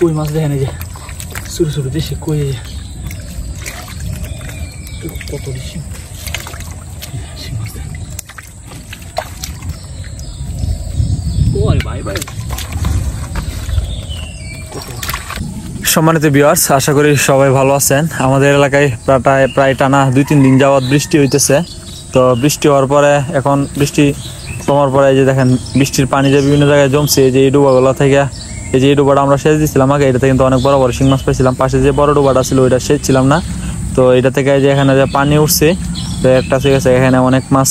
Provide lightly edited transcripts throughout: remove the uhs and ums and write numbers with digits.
কই মাছ দেখেন এই যে ছোট ছোট দেশি কই কত বেশি মাছ দেখেন ওই ভাই ভাই। সম্মানিত ভিউয়ার্স, আশা করি সবাই ভালো আছেন। আমাদের এলাকায় প্রায় টানা 2-3 দিন যাবত বৃষ্টি হইতেছে। তো বৃষ্টি হওয়ার পরে এখন বৃষ্টি কমার পরে এই যে দেখেন বৃষ্টির পানি যে বিভিন্ন জায়গায় জমছে, যে এই ডুবাগুলো থেকে এই যে এই ডুবাটা আমরা সেচ দিচ্ছিলাম আগে, এটাতে কিন্তু অনেক বড় বড় শিং মাছ পাইছিলাম। পাশে যে বড় ডুবাটা ছিল ওইটা সেচ ছিলাম না, তো এটা থেকে যে এখানে যে পানি উঠছে তো একটা ঠিক আছে, এখানে অনেক মাছ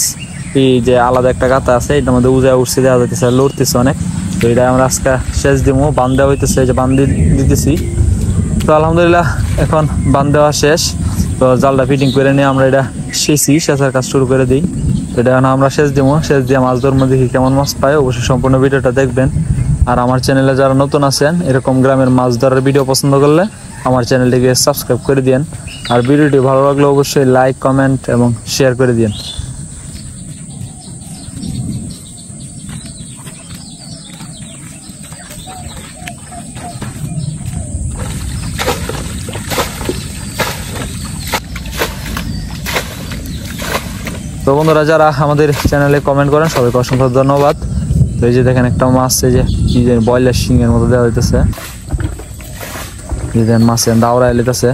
এই যে আলাদা একটা গাতা আছে এটার মধ্যে উজায় উঠছে, দেওয়া যাইতেছে, লড়তেছে অনেক। তো এটা আমরা আজকে সেচ দিব, বান দেওয়া হইতেছে, যে বান দিতেছি। তো আলহামদুলিল্লাহ এখন বান দেওয়া শেষ। তো জালটা ফিটিং করে নিয়ে আমরা এটা সেচার কাজ শুরু করে দিই। তো এটা এখন আমরা সেচ দিব, সেচ দিয়ে মাছ ধরবো, দেখি কেমন মাছ পায়। অবশ্যই সম্পূর্ণ ভিডিওটা দেখবেন। আর আমার চ্যানেলে যারা নতুন আছেন, এরকম গ্রামের মাছ ধরার ভিডিও পছন্দ করলে আমার চ্যানেলটিকে সাবস্ক্রাইব করে দিন। আর ভিডিওটি ভালো লাগলে অবশ্যই লাইক, কমেন্ট এবং শেয়ার করে দিন। তো বন্ধুরা যারা আমাদের চ্যানেলে কমেন্ট করেন সবাইকে অসংখ্য ধন্যবাদ। তো এই যে দেখেন একটা মাছ, এই যে কি যে ব্রয়লার শিঙের মতো দেওয়া হইতেছে, মাছের দাওরা এলিতেছে।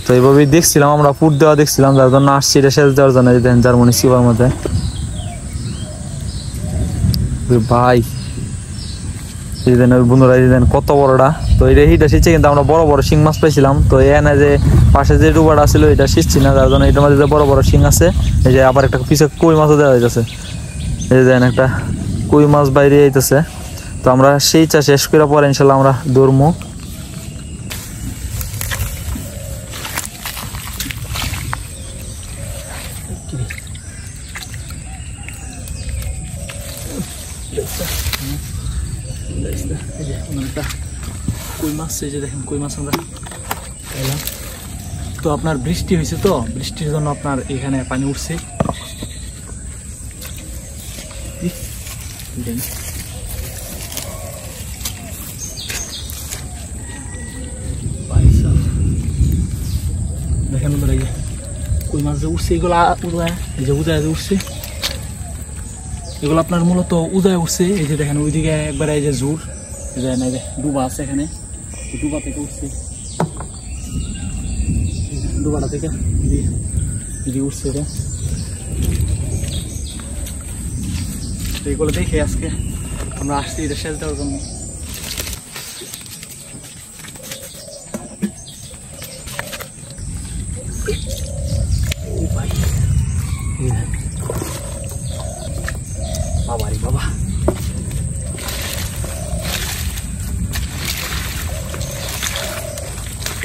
তো এইভাবেই দেখছিলাম আমরা, ফুট দেওয়া দেখছিলাম, যার জন্য আসছি এটা সেচ দেওয়ার জন্য। দেখেন জার্মানি সিপার মধ্যে ভাই বন্ধুরা দেন কত বড়টা। তো এইটা শিখছে, কিন্তু আমরা বড় বড় শিং মাছ পাইছিলাম। তো এখানে যে পাশে যে ডুবাটা ছিল এটা শিখছি না, যার জন্য এটার মধ্যে যে বড় বড় শিং আছে। এই যে আবার একটা পিছে কই মাছও দেওয়া হইতেছে, এই যে একটা কই মাছ বাইরে আইতেছে। তো আমরা সেই চা শেষ করে পরে ইনশাল্লাহ আমরা ধরবো। কই মাছ, এই যে দেখেন কই মাছ আমরা পেলাম। তো আপনার বৃষ্টি হয়েছে, তো বৃষ্টির জন্য আপনার এখানে পানি উঠছে। দেখেন কই মাছ যে উঠছে, এগুলো এই যে উদয় যে উঠছে, এগুলো আপনার মূলত উদয় উঠছে। এই যে দেখেন ওইদিকে একবারে এই যে জোর ডুবা আছে, এখানে ডুবা থেকে উঠছে, ডুবাটা থেকে উঠছে এটা। এইগুলো দেখে আজকে আমরা আসছি এটা সেচ দেওয়ার জন্য। বাবারি বাবা,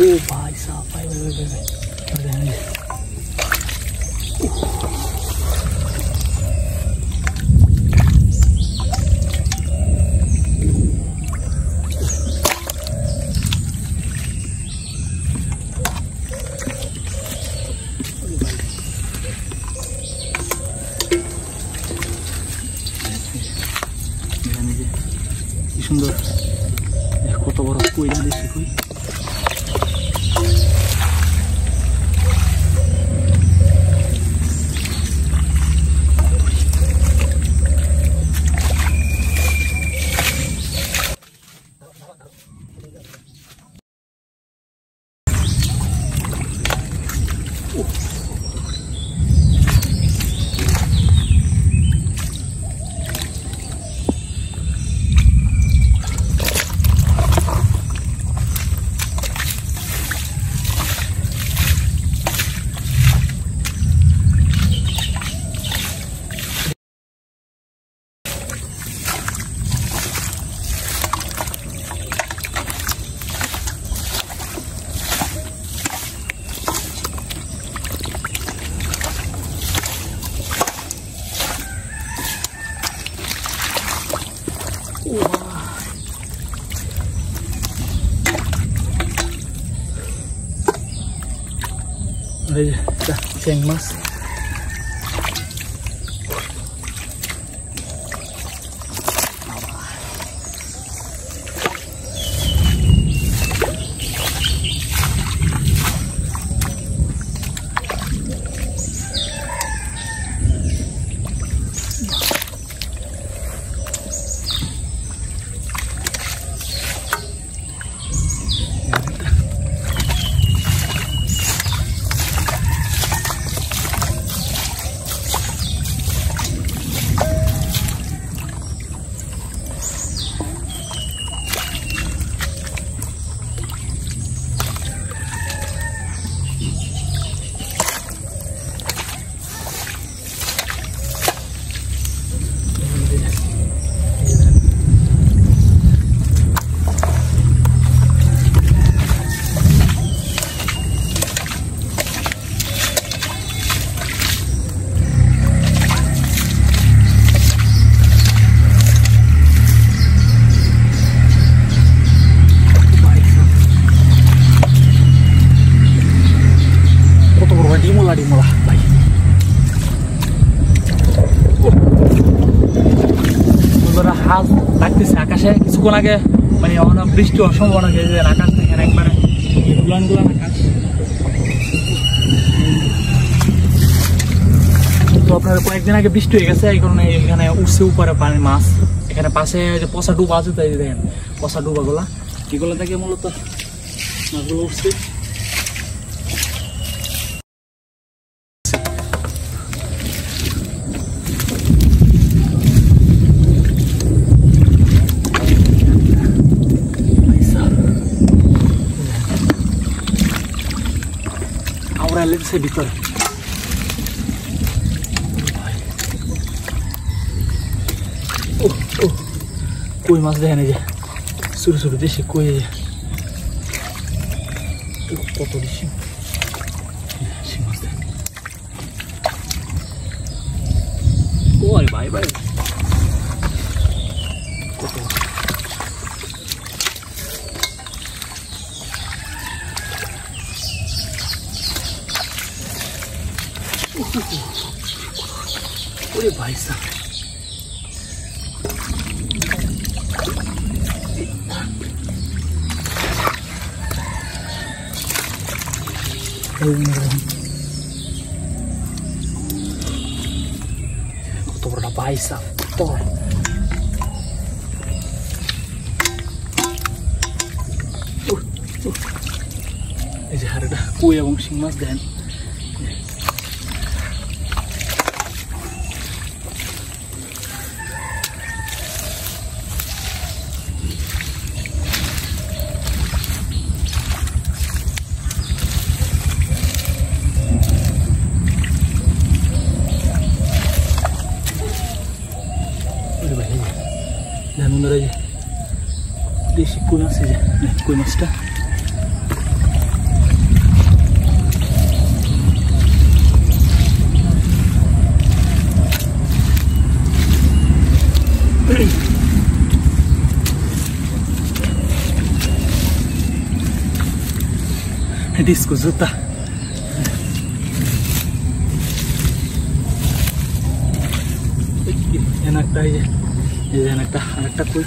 ও ভাই সাহেব, ভাই ভাই ভাই ভাই কি সুন্দর, কত বড় কই না দেখি কই। Ceng mas. কিছুক্ষণ আগে মানে অনেক বৃষ্টি হওয়ার সম্ভাবনা হয়েছে, আকাশ দেখেন একবারে গুলান গুলান আকাশ। তো আপনার কয়েকদিন আগে বৃষ্টি হয়ে গেছে, এই কারণে এখানে উঠছে উপরে পানি মাছ। এখানে পাশে যে পচা ডুবা আছে, তাই দেখেন পচা ডুবাগুলা, এগুলো থেকে মূলত মাছগুলো উঠছে। আমরা লেগেছে ভিতরে, কই মাছ দেখেন, এই যে ছোট ছোট দেশি কই, কত দেশি মাছ দেখেন। ওই ভাই ভাই কত ওরে ভাই সাহেব, কত বড় পয়সা। তো এই যে হারটা কই এবং শিং মাছ দেন। দেশি কই মাছ, এই যে কই মাছটা ডিস্কো জুতা। একটা এই যে একটা আরেকটা কই,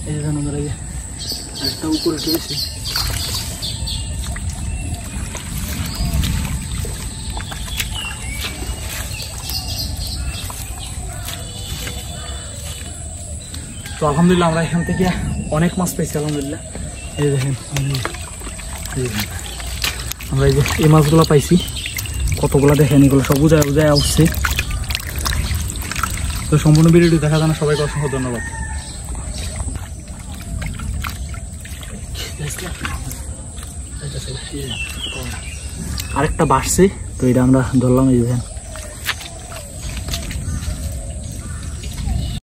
এই যে জানো এই যে আরেকটা উপরে চলেছে। তো আলহামদুলিল্লাহ আমরা এখান থেকে অনেক মাছ পেয়েছি আলহামদুলিল্লাহ। এই দেখেন আমরা এই যে এই মাছগুলো পাইছি, কতগুলো দেখেন, এগুলো সব উজায় উজায় উঠছে। তো সম্পূর্ণ ভিডিওটি দেখার জন্য সবাইকে অসংখ্য ধন্যবাদ। আরেকটা বাড়ছে, তো এটা আমরা ধরলাম, এই দেখেন।